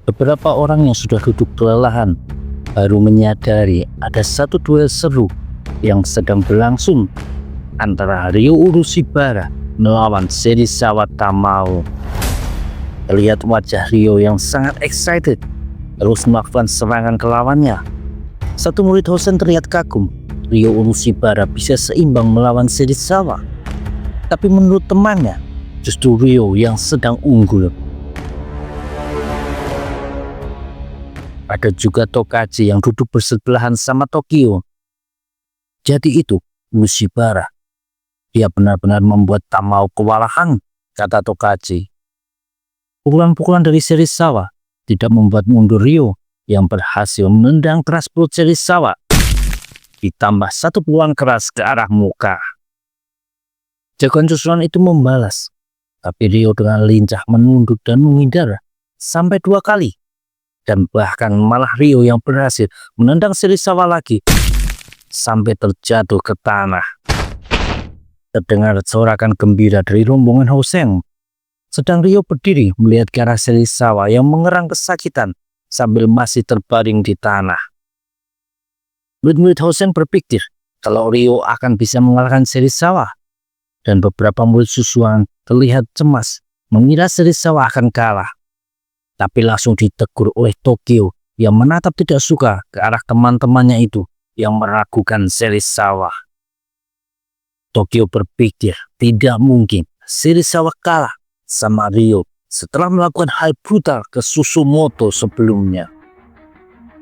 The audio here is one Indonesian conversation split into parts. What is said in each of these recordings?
Beberapa orang yang sudah duduk kelelahan baru menyadari ada satu duel seru yang sedang berlangsung antara Ryo Urushibara melawan Serizawa Tamao. Terlihat wajah Ryo yang sangat excited terus melakukan serangan ke lawannya. Satu murid Hosen terlihat kagum, Ryo Urushibara bisa seimbang melawan Serizawa. Tapi menurut temannya, justru Ryo yang sedang unggul. Ada juga Tokaji yang duduk bersebelahan sama Tokyo. Jadi itu Urushibara. Dia benar-benar membuat Tamao kewalahan, kata Tokaji. Pukulan-pukulan dari Serizawa tidak membuat mundur Ryo yang berhasil menendang keras perut Serizawa. Ditambah satu pukulan keras ke arah muka. Jagoan susulan itu membalas, tapi Ryo dengan lincah menunduk dan menghindar sampai 2 kali. Dan bahkan malah Ryo yang berhasil menendang Serizawa lagi sampai terjatuh ke tanah. Terdengar sorakan gembira dari rombongan Hosen. Sedang Ryo berdiri melihat ke arah Serizawa yang mengerang kesakitan sambil masih terbaring di tanah. Murid-murid Hosen berpikir kalau Ryo akan bisa mengalahkan Serizawa. Dan beberapa murid susuan terlihat cemas mengira Serizawa akan kalah. Tapi langsung ditegur oleh Tokyo yang menatap tidak suka ke arah teman-temannya itu yang meragukan Serizawa. Tokyo berpikir tidak mungkin Serizawa kalah sama Ryo setelah melakukan hal brutal ke Susumoto sebelumnya.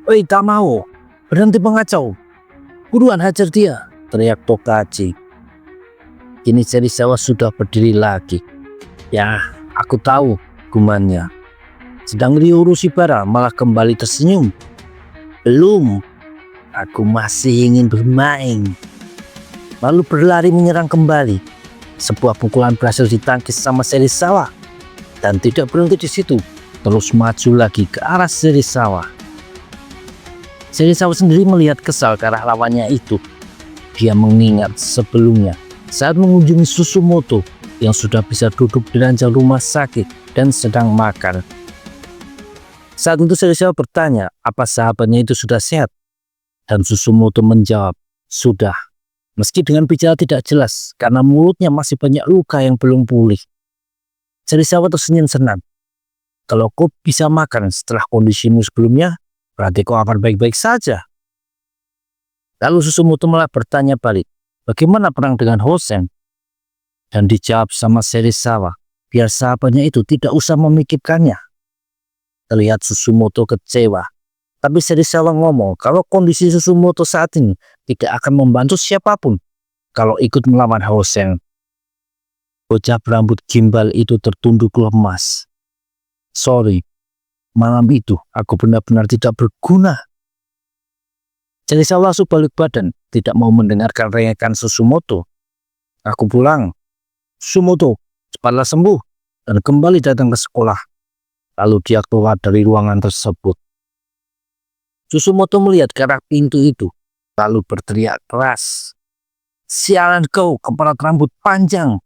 "Woi Tamao, berhenti mengacau. Buruan hajar dia," teriak Tokaji. Kini Serizawa sudah berdiri lagi. "Ya, aku tahu," gumannya. Sedang Ryo Urushibara malah kembali tersenyum. "Belum, aku masih ingin bermain." Lalu berlari menyerang kembali. Sebuah pukulan berhasil ditangkis sama Serizawa. Dan tidak berhenti di situ, terus maju lagi ke arah Serizawa. Serizawa sendiri melihat kesal ke arah lawannya itu. Dia mengingat sebelumnya saat mengunjungi Susumoto yang sudah bisa duduk di ranjang rumah sakit dan sedang makan. Saat itu Serizawa bertanya apa sahabatnya itu sudah sehat. Dan Susumoto menjawab, sudah. Meski dengan bicara tidak jelas karena mulutnya masih banyak luka yang belum pulih. Serizawa tersenyum senang. "Kalau kau bisa makan setelah kondisimu sebelumnya, berarti kau akan baik-baik saja." Lalu Susumoto malah bertanya balik, "Bagaimana perang dengan Hosen?" Dan dijawab sama Serizawa, biar sahabatnya itu tidak usah memikirkannya. Terlihat Susumoto kecewa. Tapi Serizawa ngomong kalau kondisi Susumoto saat ini tidak akan membantu siapapun kalau ikut melawan Hosen. Bocah berambut gimbal itu tertunduk lemas. "Sorry, malam itu aku benar-benar tidak berguna." Serizawa langsung balik badan, tidak mau mendengarkan rengekan Susumoto. "Aku pulang. Susumoto, cepatlah sembuh dan kembali datang ke sekolah." Lalu dia keluar dari ruangan tersebut. Susumoto melihat ke arah pintu itu, lalu berteriak keras. "Sialan kau, kepala rambut panjang!"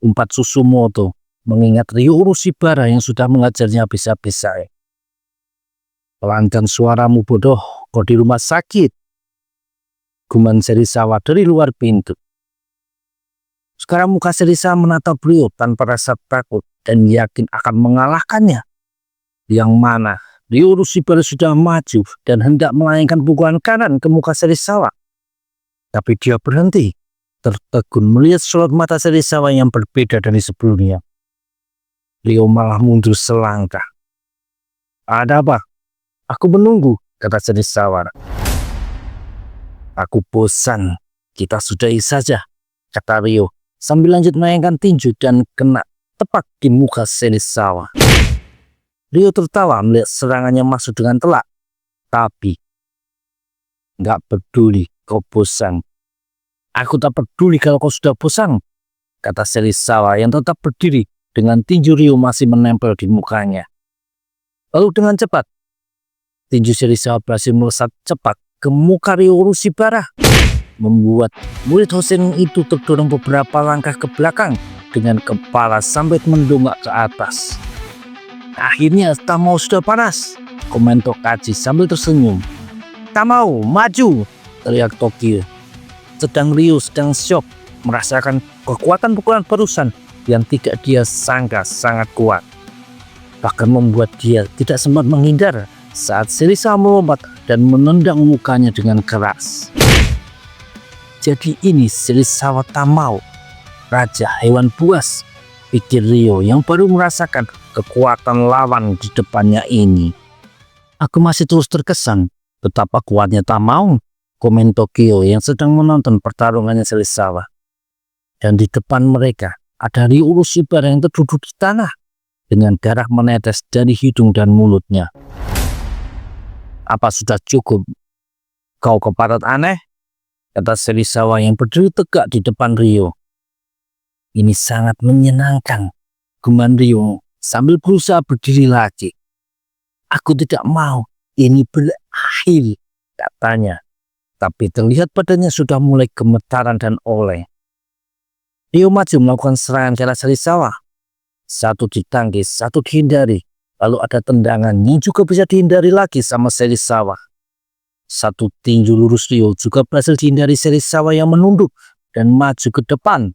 umpat Susumoto, mengingat Ryo Urushibara yang sudah mengajarnya habis-habisan. "Pelankan suaramu bodoh, kau di rumah sakit," guman Serizawa dari luar pintu. Sekarang muka Serizawa menatap Ryo tanpa rasa takut dan yakin akan mengalahkannya. Yang mana Ryo Urushibara sudah maju dan hendak melayangkan pukulan kanan ke muka Serizawa. Tapi dia berhenti, tertegun melihat sorot mata Serizawa yang berbeda dari sebelumnya. Ryo malah mundur selangkah. "Ada apa?" "Aku menunggu," kata Serizawa. "Aku bosan, kita sudahi saja," kata Ryo sambil lanjut melayangkan tinju dan kena tepat di muka Serizawa. Ryo tertawa melihat serangannya masuk dengan telak. Tapi, "Gak peduli kau bosan." "Aku tak peduli kalau kau sudah bosan," kata Serizawa yang tetap berdiri dengan tinju Ryo masih menempel di mukanya. Lalu dengan cepat, tinju Serizawa berhasil melesat cepat ke muka Ryo Urushibara, membuat murid Hosen itu terdorong beberapa langkah ke belakang dengan kepala sampai mendongak ke atas. Akhirnya Tamao sudah panas, komen Tokachi sambil tersenyum. Tamao, maju, teriak Tokio. Sedang Ryo sedang syok merasakan kekuatan pukulan barusan yang tidak dia sangka sangat kuat. Bahkan membuat dia tidak sempat menghindar saat Serizawa melompat dan menendang mukanya dengan keras. Jadi ini Serizawa Tamao, raja hewan buas, pikir Ryo yang baru merasakan kekuatan lawan di depannya ini. Aku masih terus terkesan betapa kuatnya Tamao, komen Tokio yang sedang menonton pertarungannya Serizawa. Dan di depan mereka ada Ryo Urushibara yang terduduk di tanah dengan darah menetes dari hidung dan mulutnya. Apa sudah cukup? Kau keparat aneh? Kata Serizawa yang berdiri tegak di depan Ryo. Ini sangat menyenangkan, gumam Ryo sambil berusaha berdiri lagi. Aku tidak mau ini berakhir, katanya. Tapi terlihat badannya sudah mulai gemetaran dan oleng. Ryo maju melakukan serangan ke arah Serizawa. Satu ditangkis, satu dihindari. Lalu ada tendangan yang juga bisa dihindari lagi sama Serizawa. Satu tinju lurus Ryo juga berhasil dihindari Serizawa yang menunduk dan maju ke depan.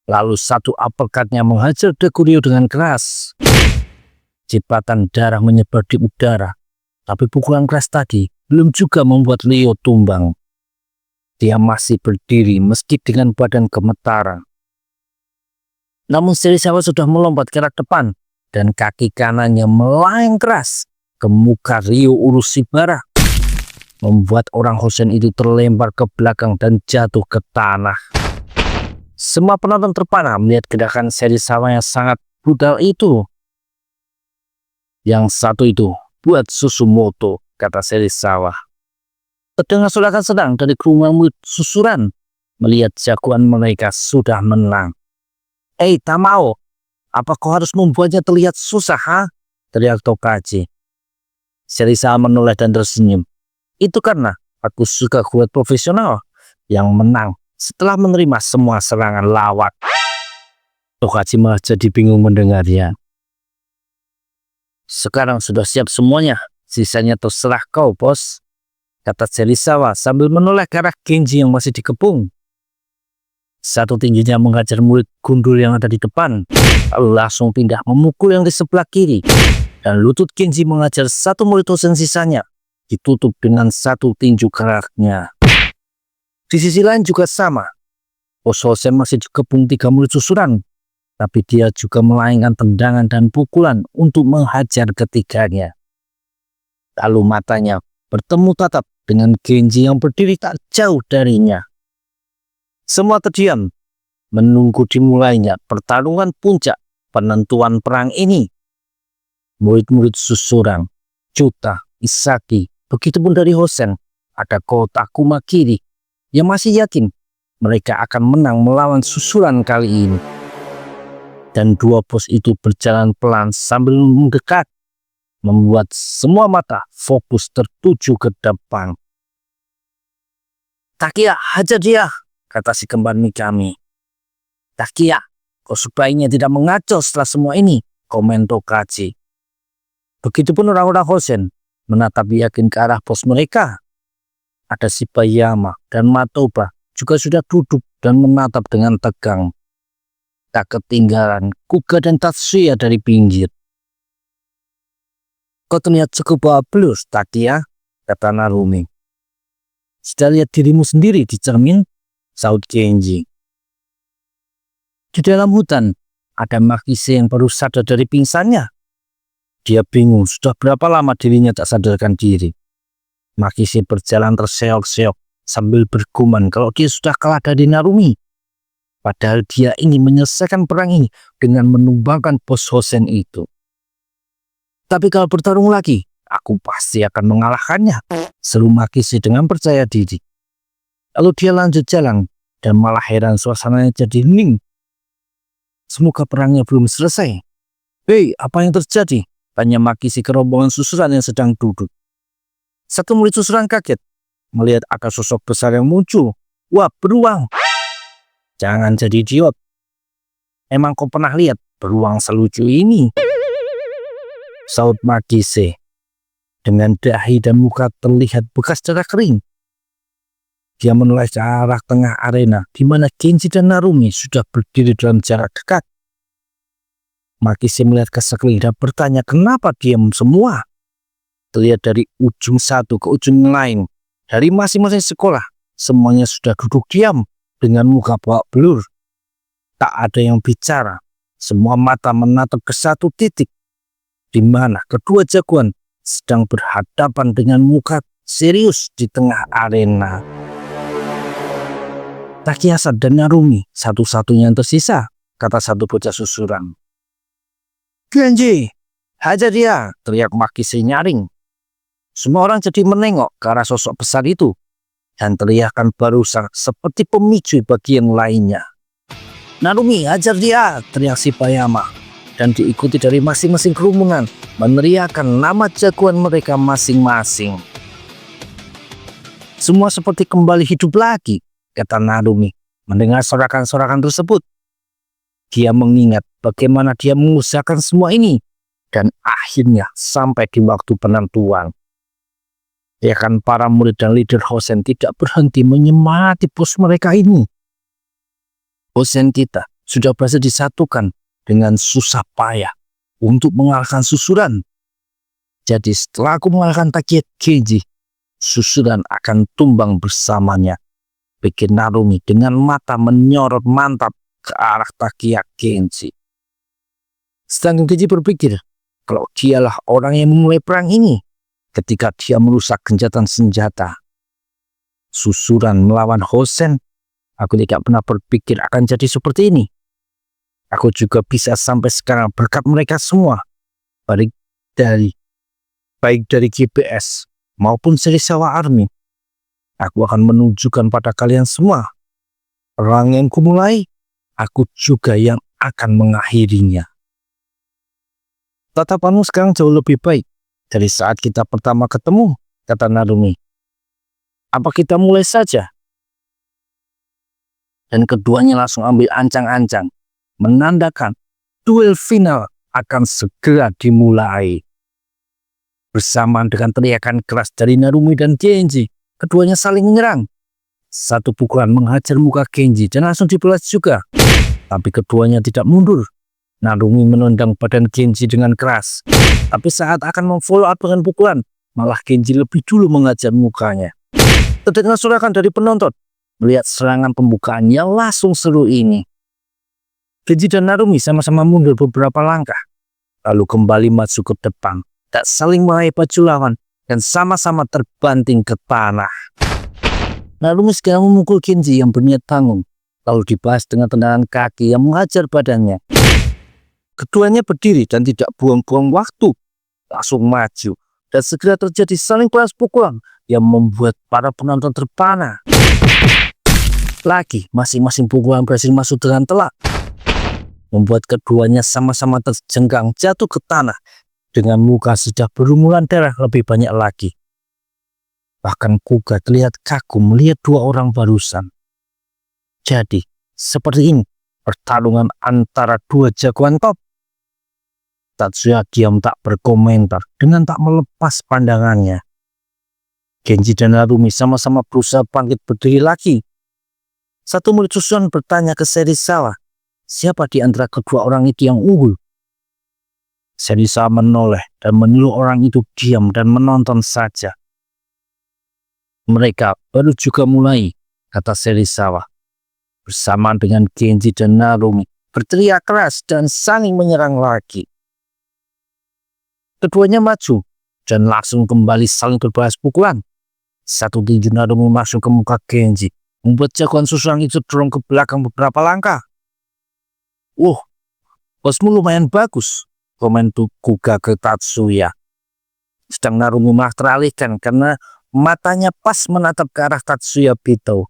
Lalu satu uppercut-nya menghajar dagu Ryo dengan keras. Cipratan darah menyebar di udara. Tapi pukulan keras tadi belum juga membuat Ryo tumbang. Dia masih berdiri meski dengan badan gemetaran. Namun Serizawa sudah melompat ke arah depan dan kaki kanannya melayang keras ke muka Ryo Urushibara, membuat orang Hosen itu terlempar ke belakang dan jatuh ke tanah. Semua penonton terpana melihat gerakan Serizawa yang sangat brutal itu. Yang satu itu buat Susumoto, kata Serizawa. Terdengar sorakan sedang dari kerumunan murid susuran melihat jagoan mereka sudah menang. Tamao, apa kau harus membuatnya terlihat susah, ha? Teriak Tokachi. Serizawa menoleh dan tersenyum. Itu karena aku suka kuat profesional yang menang setelah menerima semua serangan lawak. Tokachi malah jadi bingung mendengarnya. Sekarang sudah siap semuanya, sisanya terserah kau, bos, kata Serizawa sambil menoleh ke arah Genji yang masih dikepung. Satu tinjunya menghajar murid gundul yang ada di depan, lalu langsung pindah memukul yang di sebelah kiri. Dan lutut Genji mengajar satu murid Hosen sisanya, ditutup dengan satu tinju keraknya. Di sisi lain juga sama. Bos Hosen masih dikepung 3 murid susuran, tapi dia juga melayangkan tendangan dan pukulan untuk menghajar ketiganya. Lalu matanya bertemu tatap dengan Genji yang berdiri tak jauh darinya. Semua terdiam, menunggu dimulainya pertarungan puncak penentuan perang ini. Murid-murid susuran, Chuta, Isaki, begitupun dari Hosen, ada Kota Kumakiri yang masih yakin mereka akan menang melawan susuran kali ini. Dan dua bos itu berjalan pelan sambil mendekat, membuat semua mata fokus tertuju ke depan. Takia, hajar dia, kata si kembar Mikami. Takia, kau sebaiknya tidak mengaco setelah semua ini, komen Tokachi. Begitupun orang-orang Hosen menatap yakin ke arah bos mereka. Ada Shibayama dan Matoba juga sudah duduk dan menatap dengan tegang. Tak ketinggalan Kuga dan Tatsuya dari pinggir. Kau terlihat cukup bablas, Takia, kata Narumi. Sudah lihat dirimu sendiri di cermin, saut Genji. Di dalam hutan, ada Makise yang baru sadar dari pingsannya. Dia bingung sudah berapa lama dirinya tak sadarkan diri. Makise berjalan terseok-seok sambil bergumam kalau dia sudah kalah dari Narumi. Padahal dia ingin menyelesaikan perang ini dengan menumbangkan bos Hosen itu. Tapi kalau bertarung lagi, aku pasti akan mengalahkannya, seru Makise dengan percaya diri. Lalu dia lanjut jalan dan malah heran suasananya jadi hening. Semoga perangnya belum selesai. Hei, apa yang terjadi? Tanya Makise ke rombongan susuran yang sedang duduk. Satu murid susuran kaget melihat ada sosok besar yang muncul. Wah, beruang. Jangan jadi idiot. Emang kau pernah lihat beruang selucu ini? saut Makise. Dengan dahi dan muka terlihat bekas darah kering. Dia menoleh ke arah tengah arena di mana Genji dan Narumi sudah berdiri dalam jarak dekat. Makise melihat ke sekeliling dan bertanya kenapa diam semua. Terlihat dari ujung satu ke ujung lain, dari masing-masing sekolah, semuanya sudah duduk diam dengan muka babak belur. Tak ada yang bicara, semua mata menatap ke satu titik, di mana kedua jagoan sedang berhadapan dengan muka serius di tengah arena. Takiasa dan Narumi satu-satunya yang tersisa, kata satu bocah susuran. Genji, hajar dia, teriak Makise nyaring. Semua orang jadi menengok ke arah sosok besar itu, dan teriakan barusan seperti pemicu bagi yang lainnya. Narumi, hajar dia, teriak Shibayama. Dan diikuti dari masing-masing kerumunan meneriakkan nama jagoan mereka masing-masing. Semua seperti kembali hidup lagi, kata Narumi mendengar sorakan-sorakan tersebut. Dia mengingat bagaimana dia mengusahakan semua ini dan akhirnya sampai di waktu penentuan. Ya kan, para murid dan leader Hosen tidak berhenti menyemangati bos mereka ini. Hosen kita sudah berhasil disatukan dengan susah payah untuk mengalahkan susuran. Jadi setelah aku mengalahkan Takiya Genji, susuran akan tumbang bersamanya, pikir Narumi dengan mata menyorot mantap ke arah Takiya Genji. Sedangkan Genji berpikir kalau dialah orang yang memulai perang ini ketika dia merusak gencatan senjata. Susuran melawan Hosen, aku tidak pernah berpikir akan jadi seperti ini. Aku juga bisa sampai sekarang berkat mereka semua, baik dari GPS maupun Serizawa Army. Aku akan menunjukkan pada kalian semua, perang yang kumulai, aku juga yang akan mengakhirinya. Tatapanmu sekarang jauh lebih baik dari saat kita pertama ketemu, kata Narumi. Apa kita mulai saja? Dan keduanya langsung ambil ancang-ancang, menandakan duel final akan segera dimulai. Bersamaan dengan teriakan keras dari Narumi dan Genji, keduanya saling menyerang. Satu pukulan menghajar muka Genji dan langsung dibalas juga. Tapi keduanya tidak mundur. Narumi menendang badan Genji dengan keras. Tapi saat akan memfollow up dengan pukulan, malah Genji lebih dulu menghajar mukanya. Terdengar sorakan dari penonton melihat serangan pembukaan yang langsung seru ini. Genji dan Narumi sama-sama mundur beberapa langkah, lalu kembali maju ke depan, tak saling meraih baju lawan, dan sama-sama terbanting ke tanah. Narumi sekarang memukul Genji yang berniat bangun, lalu dibalas dengan tendangan kaki yang menghajar badannya. Keduanya berdiri dan tidak buang-buang waktu, langsung maju, dan segera terjadi saling balas pukulan yang membuat para penonton terpana. Lagi, masing-masing pukulan berhasil masuk dengan telak, membuat keduanya sama-sama terjengkang jatuh ke tanah dengan muka sudah berlumuran darah lebih banyak lagi. Bahkan Kuga terlihat kagum melihat dua orang barusan. Jadi, seperti ini pertarungan antara dua jagoan top. Tatsuya diam tak berkomentar dengan tak melepas pandangannya. Genji dan Narumi sama-sama berusaha bangkit berdiri lagi. Satu murid susunan bertanya ke Serizawa, siapa di antara kedua orang itu yang unggul? Serizawa menoleh dan menyuruh orang itu diam dan menonton saja. Mereka baru juga mulai, kata Serizawa. Bersamaan dengan Genji dan Narumi berteriak keras dan saling menyerang lagi. Keduanya maju dan langsung kembali saling berbalas pukulan. Satu tinju Narumi masuk ke muka Genji, membuat jagoan susunan itu dorong ke belakang beberapa langkah. Bosmu lumayan bagus, komentar Kuga ke Tatsuya. Sedang Narumi malah teralihkan karena matanya pas menatap ke arah Tatsuya Bito.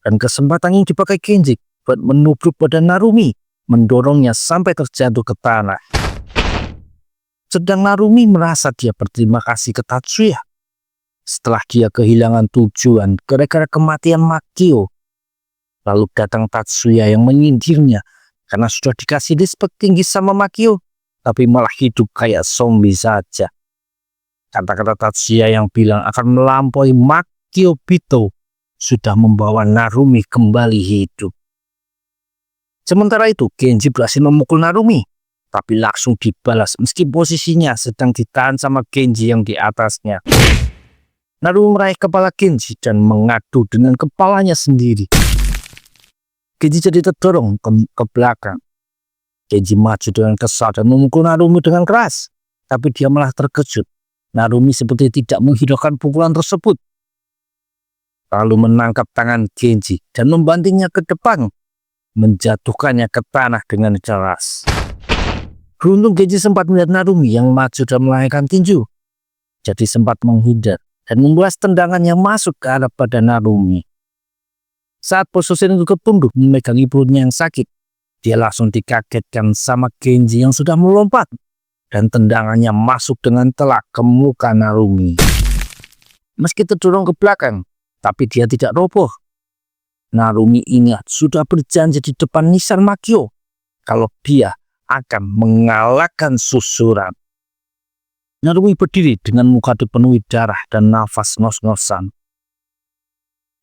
Dan kesempatan yang dipakai Genji buat menubruk badan Narumi, mendorongnya sampai terjatuh ke tanah. Sedang Narumi merasa dia berterima kasih ke Tatsuya. Setelah dia kehilangan tujuan gara-gara kematian Makio. Lalu datang Tatsuya yang menyindirnya karena sudah dikasih respek tinggi sama Makio. tapi malah hidup kayak zombie saja. Kata-kata Tatsuya yang bilang akan melampaui Makio Bito sudah membawa Narumi kembali hidup. Sementara itu, Genji berhasil memukul Narumi, tapi langsung dibalas meski posisinya sedang ditahan sama Genji yang di atasnya. Narumi meraih kepala Genji dan mengadu dengan kepalanya sendiri. Genji jadi terdorong ke belakang. Genji maju dengan kesal dan memukul Narumi dengan keras, tapi dia malah terkejut. Narumi seperti tidak menghiraukan pukulan tersebut, lalu menangkap tangan Genji dan membantingnya ke depan, menjatuhkannya ke tanah dengan keras. Beruntung Genji sempat melihat Narumi yang maju dan melahirkan tinju, jadi sempat menghindar dan membalas tendangannya masuk ke arah badan Narumi. Saat Pososen itu ketunduk memegangi perutnya yang sakit, dia langsung dikagetkan sama Genji yang sudah melompat, dan tendangannya masuk dengan telak ke muka Narumi. Meski terdorong ke belakang, tapi dia tidak roboh. Narumi ingat sudah berjanji di depan Nissan Makio kalau dia akan mengalahkan Susuran. Narumi berdiri dengan muka dipenuhi darah dan nafas ngos-ngosan.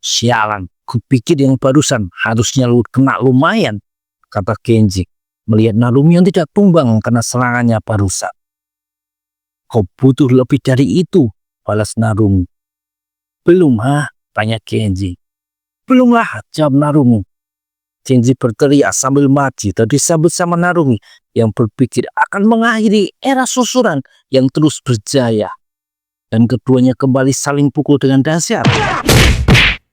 Sialan, kupikir yang barusan harusnya kena lumayan, kata Genji, melihat Narumi yang tidak tumbang karena serangannya barusan. Kau butuh lebih dari itu, balas Narumi. Belum, tanya Genji. Belumlah, jawab Narumi. Genji berteriak sambil maju dan disambut sama Narumi yang berpikir akan mengakhiri era Susuran yang terus berjaya. Dan keduanya kembali saling pukul dengan dahsyat.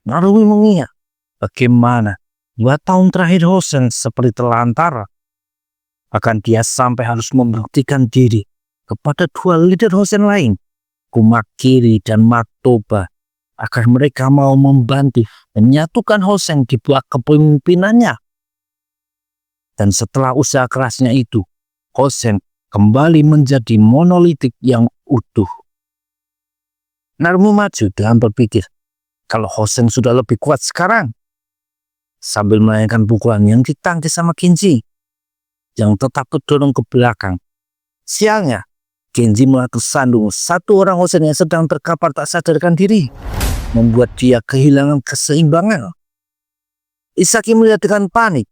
Narumi mengingat bagaimana 2 tahun terakhir Hosen seperti terlantar. Akan dia sampai harus membuktikan diri kepada 2 leader Hosen lain, Kumakiri dan Matoba, agar mereka mau membantu menyatukan Hosen di bawah kepemimpinannya. Dan setelah usaha kerasnya itu, Hosen kembali menjadi monolitik yang utuh. Narumi maju dengan berpikir kalau Hosen sudah lebih kuat sekarang, sambil melayangkan pukulan yang ditangkis sama Genji yang tetap terdorong ke belakang. Sialnya, Genji malah tersandung satu orang Hosen yang sedang terkapar tak sadarkan diri, membuat dia kehilangan keseimbangan. Isaki melihat dengan panik,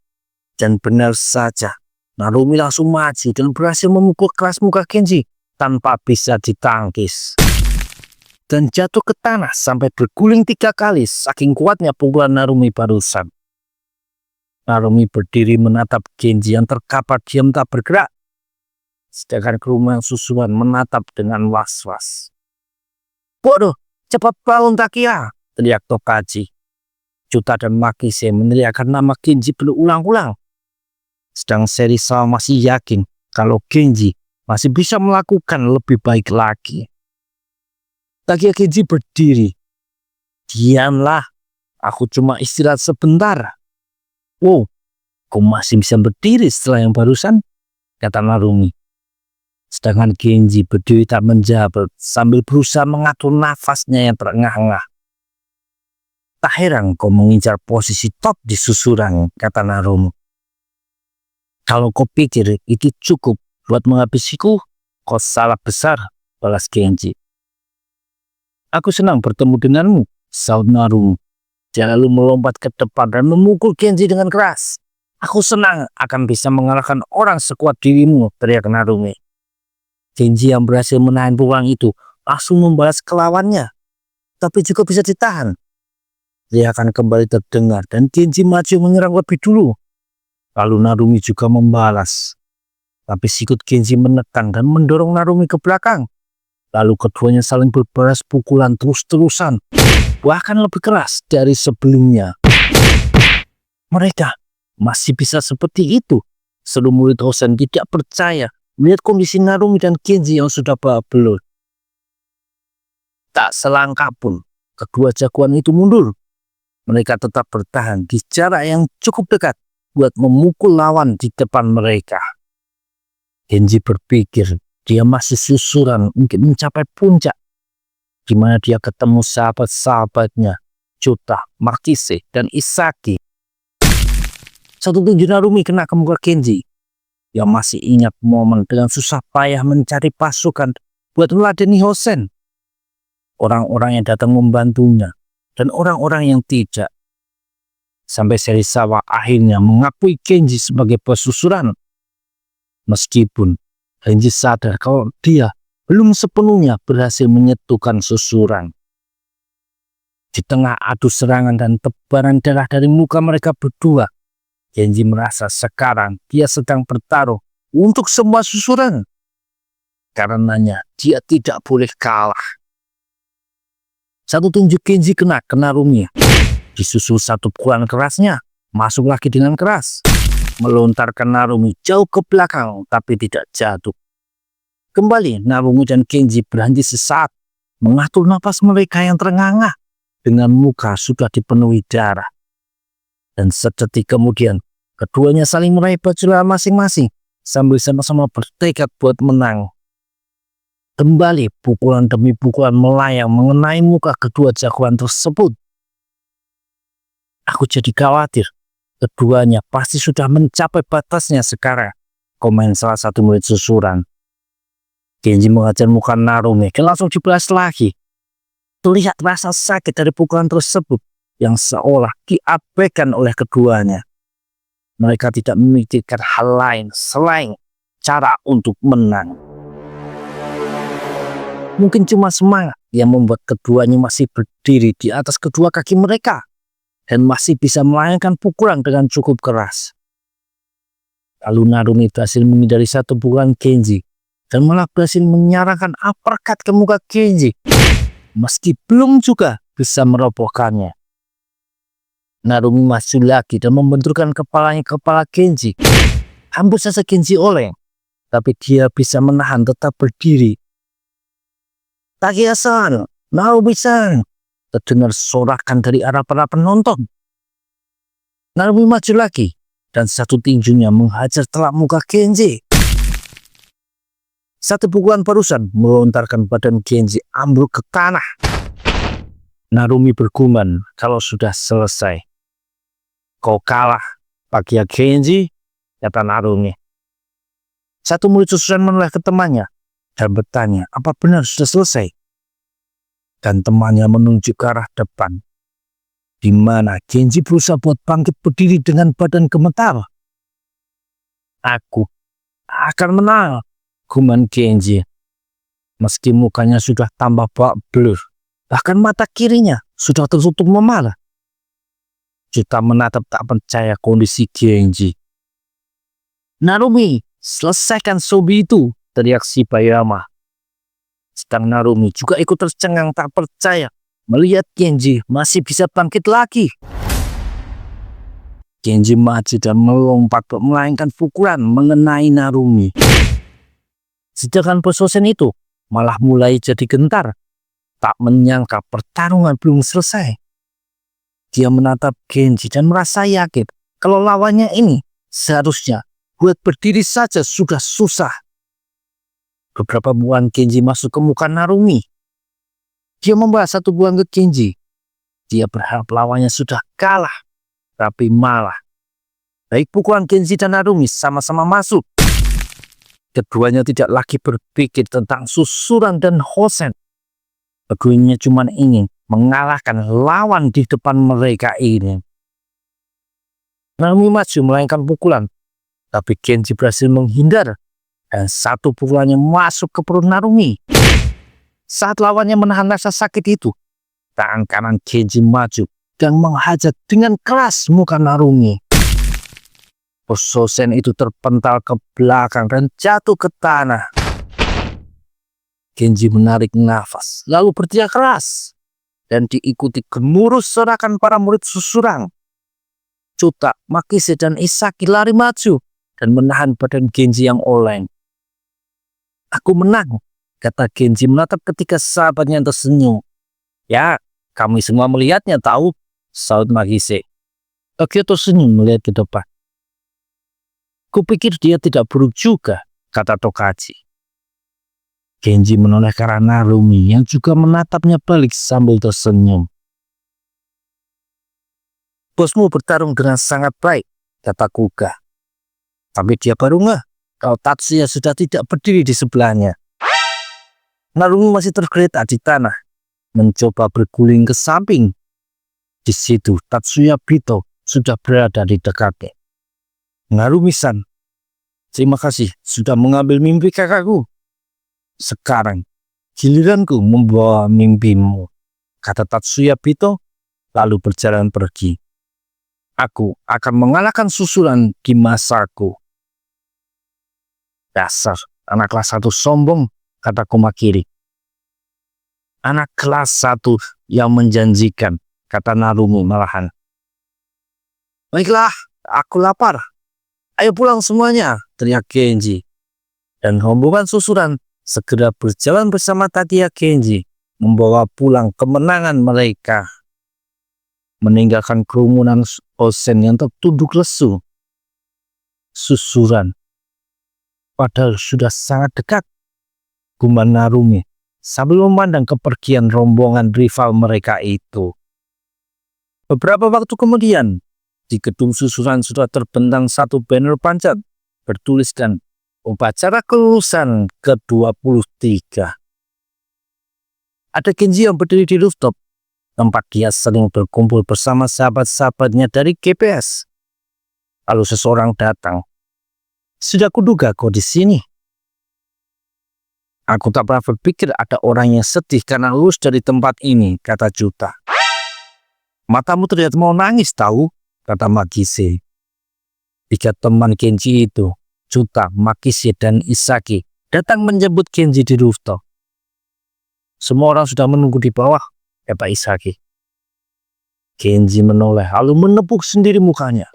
dan benar saja, Narumi langsung maju dan berhasil memukul keras muka Genji tanpa bisa ditangkis. Dan jatuh ke tanah sampai berguling 3 kali saking kuatnya pukulan Narumi barusan. Narumi berdiri menatap Genji yang terkapar diam tak bergerak, sedangkan Kuruma Susuran menatap dengan was-was. Bodoh, cepat bangun Takia, teriak Tokaji. Juta dan Makise meneriakkan nama Genji berulang-ulang. Sedang Serizawa masih yakin kalau Genji masih bisa melakukan lebih baik lagi. Takia Genji berdiri. Diamlah, aku cuma istirahat sebentar. Wow, kau masih bisa berdiri setelah yang barusan, kata Narumi. Sedangkan Genji berdiri tak menjawab sambil berusaha mengatur nafasnya yang terengah-engah. Tak heran kau mengincar posisi top di Susuran, kata Narumi. Kalau kau pikir itu cukup buat menghabisiku, kau salah besar, balas Genji. Aku senang bertemu denganmu, sahut Narumi. Dia lalu melompat ke depan dan memukul Genji dengan keras. Aku senang akan bisa mengalahkan orang sekuat dirimu, teriak Narumi. Genji yang berhasil menahan pukulan itu langsung membalas ke lawannya, tapi juga bisa ditahan. Dia akan kembali terdengar dan Genji maju menyerang lebih dulu. Lalu Narumi juga membalas, tapi sikut Genji menekan dan mendorong Narumi ke belakang. Lalu keduanya saling berbalas pukulan terus-terusan, bahkan lebih keras dari sebelumnya. Mereka masih bisa seperti itu. Seluruh murid Hosen tidak percaya melihat kondisi Narumi dan Genji yang sudah babak belur. Tak selangkah pun kedua jagoan itu mundur. Mereka tetap bertahan di jarak yang cukup dekat buat memukul lawan di depan mereka. Genji berpikir dia masih Susuran untuk mencapai puncak, di mana dia ketemu sahabat-sahabatnya, Juta, Makise, dan Isaki. Satu tinju Narumi kena ke muka Genji. yang masih ingat momen dengan susah payah mencari pasukan buat meladeni Hosen. Orang-orang yang datang membantunya dan orang-orang yang tidak. Sampai Serizawa akhirnya mengakui Genji sebagai pesusuran. Meskipun Genji sadar kalau dia belum sepenuhnya berhasil menyetukan susuran. Di tengah adu serangan dan tebaran darah dari muka mereka berdua, Genji merasa sekarang dia sedang bertaruh untuk semua susuran. Karenanya dia tidak boleh kalah. Satu tunjuk Genji kena Narumi. Disusul satu pukulan kerasnya, masuk lagi dengan keras. Melontarkan Narumi jauh ke belakang tapi tidak jatuh. Kembali Narumi dan Genji berhenti sesaat, mengatur napas mereka yang terengah-engah dengan muka sudah dipenuhi darah. Dan sedetik kemudian, keduanya saling meraih baju masing-masing sambil sama-sama bertekad buat menang. Kembali pukulan demi pukulan melayang mengenai muka kedua jagoan tersebut. Aku jadi khawatir, keduanya pasti sudah mencapai batasnya sekarang, komen salah satu murid susuran. Genji mengajar muka Narumi dan langsung dibalas lagi. Terlihat rasa sakit dari pukulan tersebut yang seolah diabaikan oleh keduanya. Mereka tidak memikirkan hal lain selain cara untuk menang. Mungkin cuma semangat yang membuat keduanya masih berdiri di atas kedua kaki mereka dan masih bisa melayangkan pukulan dengan cukup keras. Lalu Narumi berhasil menghindari satu pukulan Genji dan malah berhasil menyarangkan uppercut ke muka Genji, meski belum juga bisa merobohkannya. Narumi maju lagi dan membenturkan kepalanya ke kepala Genji. Hampir saja Genji oleng, tapi dia bisa menahan tetap berdiri. "Tagiya-san, Narumi-san!" terdengar sorakan dari arah para penonton. Narumi maju lagi dan satu tinjunya menghajar telak muka Genji. Satu pukulan barusan melontarkan badan Genji ambruk ke tanah. Narumi bergumam kalau sudah selesai. "Kau kalah, Tagiya Genji," kata Narumi. Satu murid susuran menoleh ke temannya dan bertanya apa benar sudah selesai. Dan temannya menunjuk ke arah depan, di mana Genji berusaha buat bangkit berdiri dengan badan gemetar. "Aku akan menang," gumam Genji. Meski mukanya sudah tambah babak belur, bahkan mata kirinya sudah tertutup memar. Kita menatap tak percaya kondisi Genji. "Narumi, selesaikan Sobi itu," teriak Shibayama. Sedang Narumi juga ikut tercengang tak percaya melihat Genji masih bisa bangkit lagi. Genji maju dan melompat melayangkan pukulan mengenai Narumi. Sedangkan bos Hosen itu malah mulai jadi gentar, tak menyangka pertarungan belum selesai. Dia menatap Genji dan merasa yakin kalau lawannya ini seharusnya buat berdiri saja sudah susah. Beberapa pukulan Genji masuk ke muka Narumi. Dia membalas satu pukulan ke Genji. Dia berharap lawannya sudah kalah, tapi malah baik pukulan Genji dan Narumi sama-sama masuk. Keduanya tidak lagi berpikir tentang susuran dan Hosen. Keduanya cuma ingin mengalahkan lawan di depan mereka ini. Narumi maju melayangkan pukulan, tapi Genji berhasil menghindar dan satu pukulannya masuk ke perut Narumi. Saat lawannya menahan rasa sakit itu, tangan kanan Genji maju dan menghajar dengan keras muka Narumi. Bos Hosen itu terpental ke belakang dan jatuh ke tanah. Genji menarik nafas, lalu berteriak keras, dan diikuti gemuruh sorakan para murid susuran. Chuta, Makise, dan Isaki lari maju dan menahan badan Genji yang oleng. "Aku menang," kata Genji menatap ketika sahabatnya tersenyum. "Ya, kami semua melihatnya tahu," saut Makise. Tokyo tersenyum melihat ke depan. "Kupikir dia tidak buruk juga," kata Tokachi. Genji menoleh ke arah Narumi yang juga menatapnya balik sambil tersenyum. "Bosmu bertarung dengan sangat baik," kata Kuga. "Tapi dia baru ngeh Kalau Tatsuya sudah tidak berdiri di sebelahnya. Narumi masih tergeletak di tanah, mencoba berguling ke samping. Di situ Tatsuya Bito sudah berada di dekatnya. Narumi-san, terima kasih sudah mengambil mimpi kakakku. Sekarang giliranku membawa mimpimu, kata Tatsuya Bito, lalu berjalan pergi. Aku akan mengalahkan susulan di masaku. Dasar anak kelas 1 sombong, kata Kumakiri. Anak kelas 1 yang menjanjikan, kata Narumi malahan. Baiklah, aku lapar. Ayo pulang semuanya, teriak Genji. Dan rombongan susulan segera berjalan bersama Takiya Genji, membawa pulang kemenangan mereka. Meninggalkan kerumunan Osen yang tertunduk lesu. Susuran. Padahal sudah sangat dekat, gumam Narumi sambil memandang kepergian rombongan rival mereka itu. Beberapa waktu kemudian, di gedung susuran sudah terbentang satu banner pancat bertuliskan upacara kelulusan ke-23. Ada Genji yang berdiri di rooftop, tempat dia sering berkumpul bersama sahabat-sahabatnya dari GPS. Lalu seseorang datang. Sudah kuduga kau di sini. Aku tak pernah berpikir ada orang yang sedih karena lulus dari tempat ini, kata Juta. Matamu terlihat mau nangis tahu, kata Makise. 3 teman Genji itu, Juta, Makise, dan Isaki, datang menjemput Genji di rooftop. Semua orang sudah menunggu di bawah, kata Isaki. Genji menoleh lalu menepuk sendiri mukanya.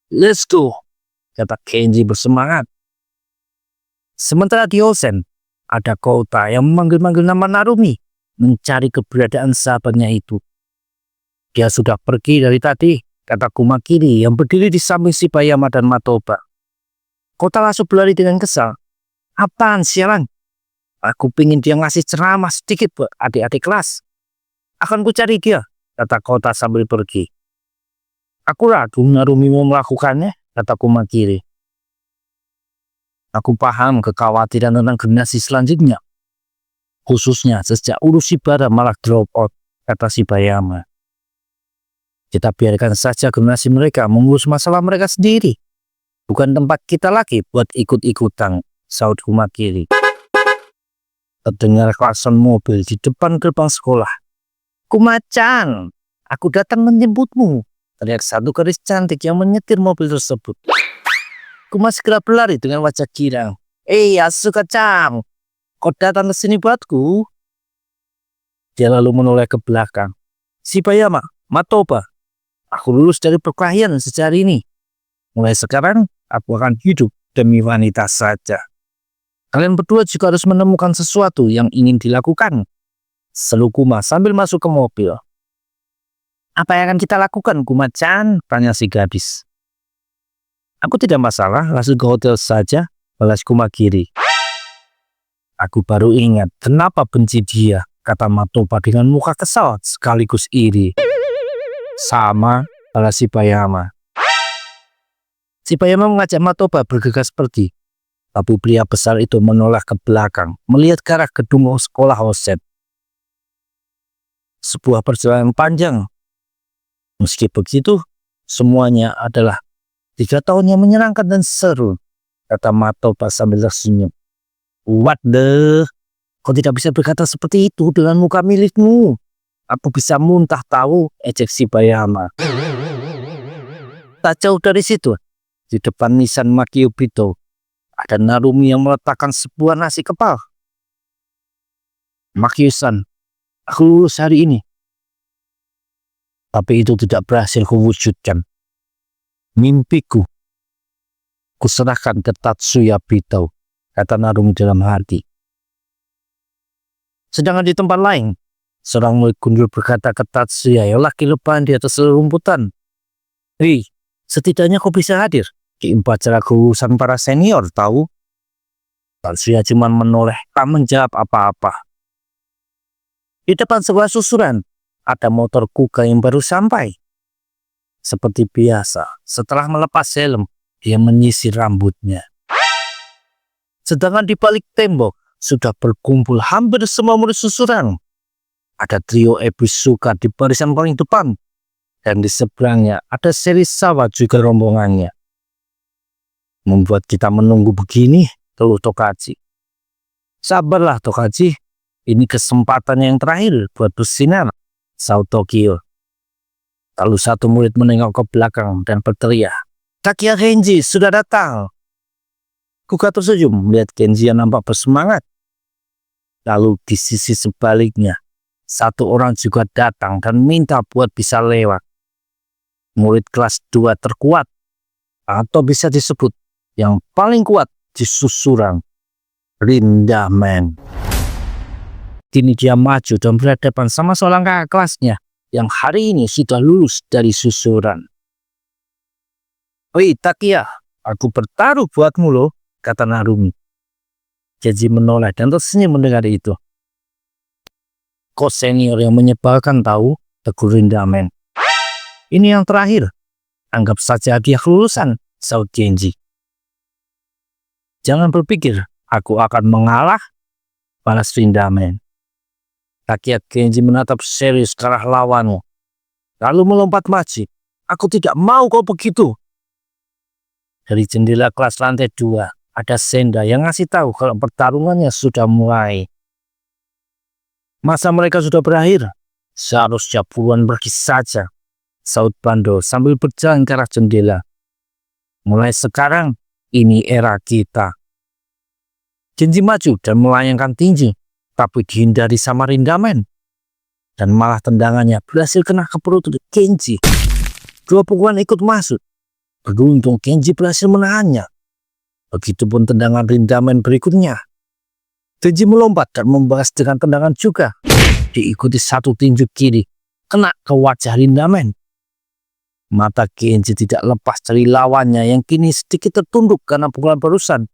Let's go, kata Genji bersemangat. Sementara di Osen, ada Kouta yang memanggil-manggil nama Narumi, mencari keberadaan sahabatnya itu. Dia sudah pergi dari tadi, kata Kumakiri yang berdiri di samping Shibayama dan Matoba. Kouta langsung berlari dengan kesal. Apaan sialan? Aku pingin dia ngasih ceramah sedikit buat adik-adik kelas. Akan ku cari dia, kata Kouta sambil pergi. Aku ragu Narumi mau melakukannya, kata Kumakiri. Aku paham kekhawatiran tentang generasi selanjutnya. Khususnya sejak Urushibara malah drop out, kata Shibayama. Kita biarkan saja generasi mereka mengurus masalah mereka sendiri. Bukan tempat kita lagi buat ikut-ikutan, saud Kumakiri. Terdengar klakson mobil di depan gerbang sekolah. Kuma-chan, aku datang menjemputmu, teriak satu gadis cantik yang menyetir mobil tersebut. Kuma segera berlari dengan wajah girang. Asuka-chan, kau datang ke sini buatku? Dia lalu menoleh ke belakang. Shibayama, Matoba, aku lulus dari perkelahian sejak hari ini. Mulai sekarang, aku akan hidup demi wanita saja. Kalian berdua juga harus menemukan sesuatu yang ingin dilakukan, seru Kuma sambil masuk ke mobil. Apa yang akan kita lakukan, Kuma-chan? Tanya si gadis. Aku tidak masalah, langsung ke hotel saja, balas Kumakiri. Aku baru ingat kenapa benci dia, kata Matoba dengan muka kesal sekaligus iri. Sama, balas Shibayama. Shibayama mengajak Matoba bergegas pergi, tapi pria besar itu menoleh ke belakang, melihat ke arah gedung sekolah Osen. Sebuah perjalanan panjang. Meski begitu, semuanya adalah 3 tahun yang menyenangkan dan seru, kata Matoba sambil tersenyum. What the? Kau tidak bisa berkata seperti itu dengan muka milikmu. Aku bisa muntah tahu, ejek Shibayama. Tak jauh dari situ, di depan Nissan Makio Bito, ada Narumi yang meletakkan sebuah nasi kepal. Makio-san, aku lulus hari ini. Tapi itu tidak berhasil kuwujudkan. Mimpiku kuserahkan ke Tatsuya Bito, kata Narumi dalam hati. Sedangkan di tempat lain, seorang murid gundul berkata ke Tatsuya yang lagi lebahan di atas rumputan. Hei, setidaknya kau bisa hadir di upacara kelulusan para senior, tahu? Tatsuya cuma menoleh, tak menjawab apa-apa. Di depan sebuah susuran, ada motor kuga yang baru sampai. Seperti biasa, setelah melepas helm, dia menyisir rambutnya. Sedangkan di balik tembok sudah berkumpul hampir semua murid susuran. Ada trio Ebisuka di barisan paling depan, dan di seberangnya ada Serizawa juga rombongannya. Membuat kita menunggu begini, keluh Tokachi. Sabarlah Tokachi, ini kesempatan yang terakhir buat bersinar, sahut Tokio. Lalu satu murid menengok ke belakang dan berteriak, "Takia Genji sudah datang." Kuka tersenyum melihat Genji yang nampak bersemangat. Lalu di sisi sebaliknya, satu orang juga datang dan minta buat bisa lewat. Murid kelas 2 terkuat, atau bisa disebut yang paling kuat di susuran, Rindamen. Kini dia maju dan berhadapan sama seorang kakak kelasnya yang hari ini sudah lulus dari susuran. "Oi Takia, aku bertaruh buatmu loh," kata Narumi. Genji menoleh dan tersenyum mendengar itu. "Kau senior yang menyebalkan tahu," tegur Rindamen. "Ini yang terakhir. Anggap saja hadiah kelulusan," sahut Genji. "Jangan berpikir aku akan mengalah," balas Rindamen. Takia Genji menatap serius ke arah lawanmu, lalu melompat maju. "Aku tidak mau kau begitu." Dari jendela kelas lantai 2, ada Senda yang ngasih tahu kalau pertarungannya sudah mulai. "Masa mereka sudah berakhir? Seharusnya buruan pergi saja," sahut Bando sambil berjalan ke arah jendela. "Mulai sekarang, ini era kita." Genji maju dan melayangkan tinju, tapi dihindari sama Rindamen. Dan malah tendangannya berhasil kena ke perut Genji. Dua pukulan ikut masuk. Beruntung Genji berhasil menahannya. Begitupun tendangan Rindamen berikutnya. Genji melompat dan membalas dengan tendangan juga. Diikuti satu tinju kiri, kena ke wajah Rindamen. Mata Genji tidak lepas dari lawannya yang kini sedikit tertunduk karena pukulan barusan.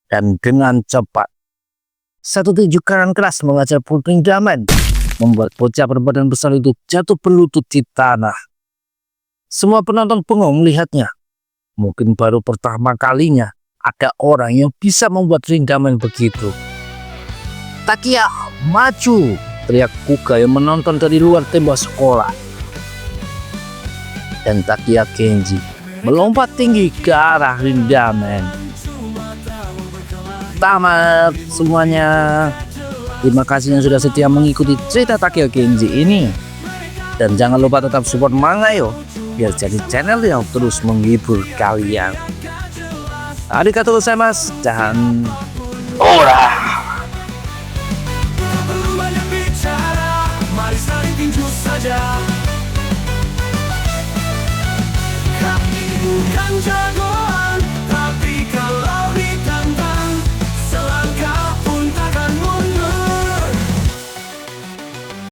Dan dengan cepat, satu tinju kanan keras mengajar perut Rindamen, membuat bocah berbadan besar itu jatuh berlutut di tanah. Semua penonton bengong melihatnya. Mungkin baru pertama kalinya ada orang yang bisa membuat Rindamen begitu. "Takia, maju!" teriak Kuga yang menonton dari luar tembok sekolah. Dan Takia Genji melompat tinggi ke arah Rindamen. Tamat semuanya. Terima kasih yang sudah setia mengikuti cerita Takia Genji ini. Dan jangan lupa tetap support manga yo, biar jadi channel yang terus menghibur kalian. Arigatou gozaimasu dan ora. Belum banyak bicara, mari saling tinju saja. Kami bukan jago